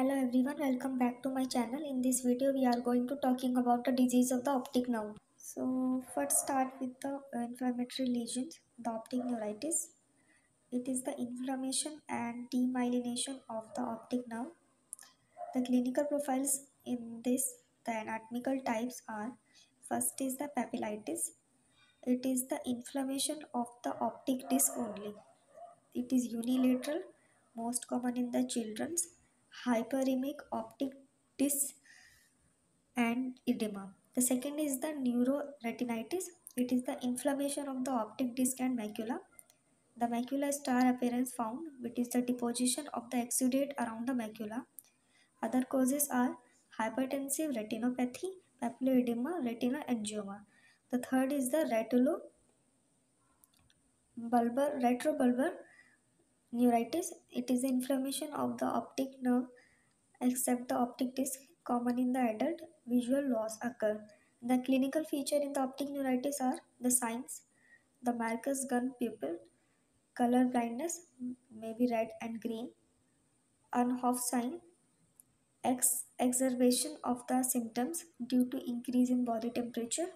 Hello everyone, welcome back to my channel. In this video, we are going to talking about the disease of the optic nerve. So first start with the inflammatory lesions, the optic neuritis. It is the inflammation and demyelination of the optic nerve. The clinical profiles in this, the anatomical types are: first is the papillitis. It is the inflammation of the optic disc only. It is unilateral, most common in the children's. Hyperemic optic disc and edema. The second is the neuroretinitis. It is the inflammation of the optic disc and macula. The macular star appearance found, which is the deposition of the exudate around the macula. Other causes are hypertensive retinopathy, papilloedema, retinal angioma. The third is the retrobulbar neuritis. It is the inflammation of the optic nerve except the optic disc, common in the adult. Visual loss occur. The clinical feature in the optic neuritis are the signs: the Marcus gun pupil, color blindness, maybe red and green, Unhoff sign, exacerbation of the symptoms due to increase in body temperature,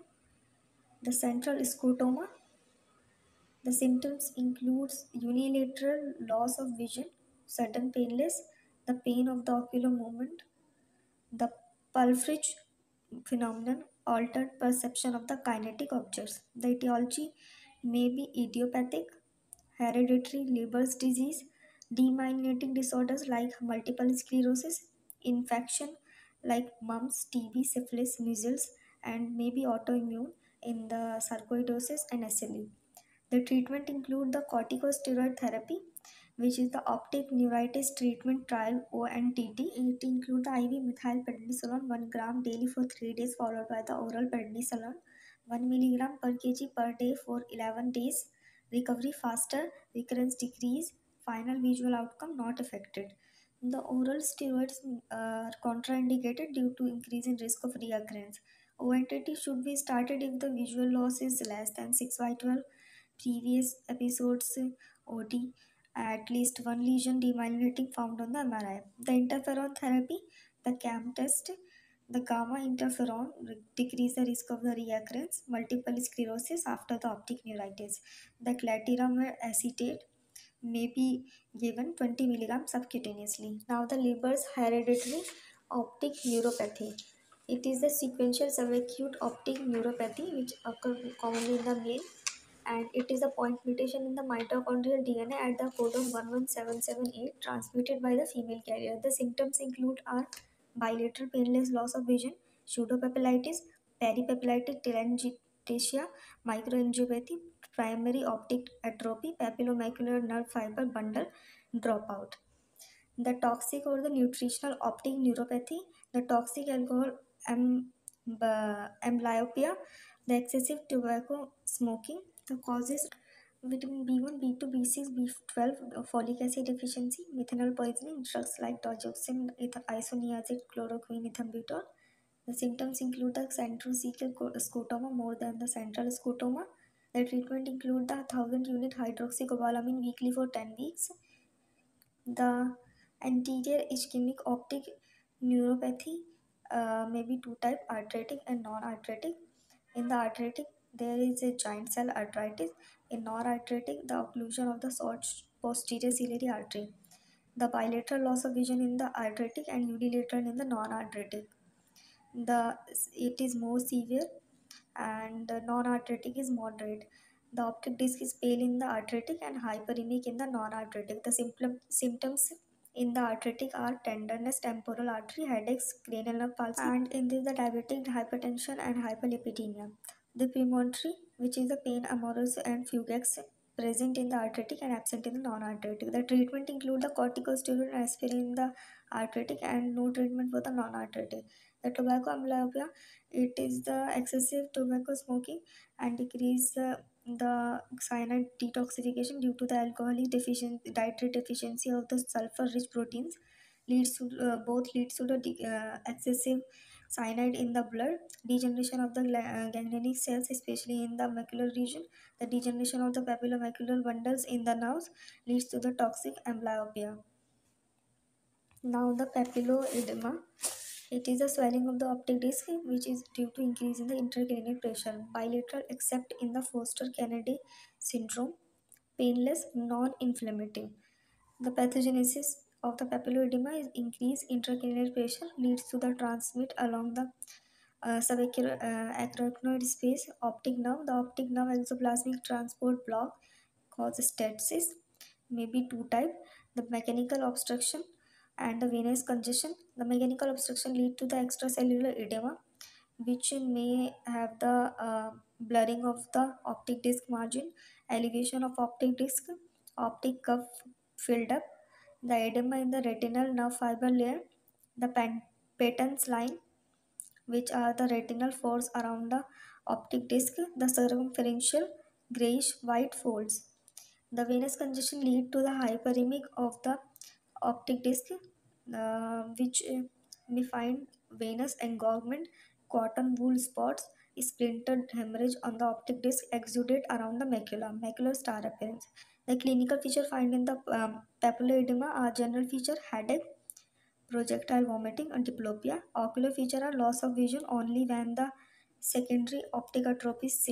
the central scotoma. The symptoms includes unilateral loss of vision, sudden painless, the pain of the ocular movement, the Pulfrich phenomenon, altered perception of the kinetic objects. The etiology may be idiopathic, hereditary Leber's disease, demyelinating disorders like multiple sclerosis, infection like mumps, TB, syphilis, measles, and may be autoimmune in the sarcoidosis and SLE. The treatment include the corticosteroid therapy, which is the optic neuritis treatment trial ONTT. It includes the IV methylprednisolone 1 gram daily for 3 days, followed by the oral prednisolone 1 milligram per kg per day for 11 days. Recovery faster, recurrence decrease, final visual outcome not affected. The oral steroids are contraindicated due to increase in risk of reoccurrence. ONTT should be started if the visual loss is less than 6 by 12 previous episodes OD, at least one lesion demyelinating found on the MRI. The interferon therapy, the CAM test, the gamma interferon decrease the risk of the reoccurrence, multiple sclerosis after the optic neuritis. The clatiramide acetate may be given 20 milligrams subcutaneously. Now the Leber's hereditary optic neuropathy. It is the sequential subacute optic neuropathy which occurs commonly in the male, and it is a point mutation in the mitochondrial DNA at the codon 11778 transmitted by the female carrier. The symptoms include are bilateral painless loss of vision, pseudopapillitis, peripapillitis, telangiectasia, microangiopathy, primary optic atrophy, papillomacular nerve fiber bundle dropout. The toxic or the nutritional optic neuropathy, the toxic alcohol amblyopia, the excessive tobacco smoking, the causes vitamin B1, B2, B6, B12, folic acid deficiency, methanol poisoning, drugs like digoxin, isoniazid, chloroquine, ethambutol. The symptoms include the centrocecal scotoma more than the central scotoma. The treatment include the 1000 unit hydroxycobalamin weekly for 10 weeks. The anterior ischemic optic neuropathy may be two type: arthritic and non-arthritic. In the arthritic, there is a giant cell arthritis. In non-arthritic, the occlusion of the short posterior ciliary artery. The bilateral loss of vision in the arthritic and unilateral in the non-arthritic. The it is more severe, and the non-arthritic is moderate. The optic disc is pale in the arthritic and hyperemic in the non-arthritic. The symptoms in the arthritic are tenderness, temporal artery, headaches, cranial nerve palsy, and in this the diabetic hypertension and hyperlipidemia. The premonitory, which is the pain, amorous and fugax, present in the arthritic and absent in the non-arthritic. The treatment include the corticosteroid and aspirin in the arthritic and no treatment for the non-arthritic. The tobacco amblyopia, it is the excessive tobacco smoking and decrease the cyanide detoxification due to the alcoholic deficiency, dietary deficiency of the sulfur rich proteins, both leads to the excessive cyanide in the blood, degeneration of the ganglionic cells especially in the macular region, the degeneration of the papillomacular bundles in the nerves leads to the toxic amblyopia. Now the papilloedema. It is a swelling of the optic disc which is due to increase in the intracranial pressure. Bilateral except in the Foster-Kennedy syndrome. Painless, non-inflammatory. The pathogenesis of the papilloedema is increased intracranial pressure leads to the transmit along the subarachnoid space optic nerve. The optic nerve exoplasmic transport block causes stasis, maybe two type, the mechanical obstruction and the venous congestion. The mechanical obstruction lead to the extracellular edema, which may have the blurring of the optic disc margin, elevation of optic disc, optic cup filled up, the edema in the retinal nerve fiber layer, the Patton's line, which are the retinal folds around the optic disc, the circumferential grayish white folds. The venous congestion lead to the hyperemic of the optic disc, which we find venous engorgement, cotton wool spots, splintered hemorrhage on the optic disc exudate around the macula, macular star appearance. The clinical feature found in the papilloedema are general feature headache, projectile vomiting, and diplopia. Ocular feature are loss of vision only when the secondary optic atrophy is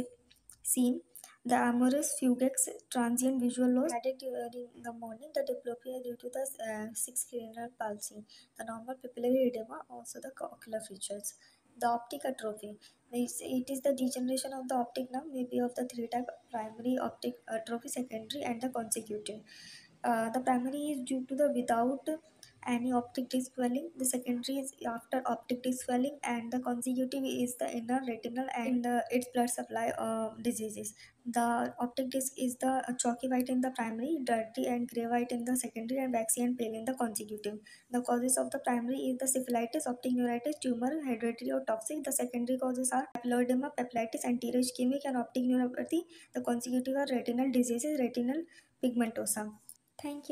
seen. The amorous fugax transient visual loss added during the morning. The diplopia due to the sixth cranial palsy. The normal pupillary edema, also the ocular features. The optic atrophy. It is the degeneration of the optic nerve, maybe of the three type: primary optic atrophy, secondary, and the consecutive. The primary is due to the without any optic disc swelling. The secondary is after optic disc swelling, and the consecutive is the inner retinal and its blood supply diseases. The optic disc is the chalky white in the primary, dirty and grey white in the secondary, and waxy and pale in the consecutive. The causes of the primary is the syphilitis, optic neuritis, tumor, hereditary or toxic. The secondary causes are papilloedema, papillitis, anterior ischemic, and optic neuropathy. The consecutive are retinal diseases, retinal pigmentosa. Thank you.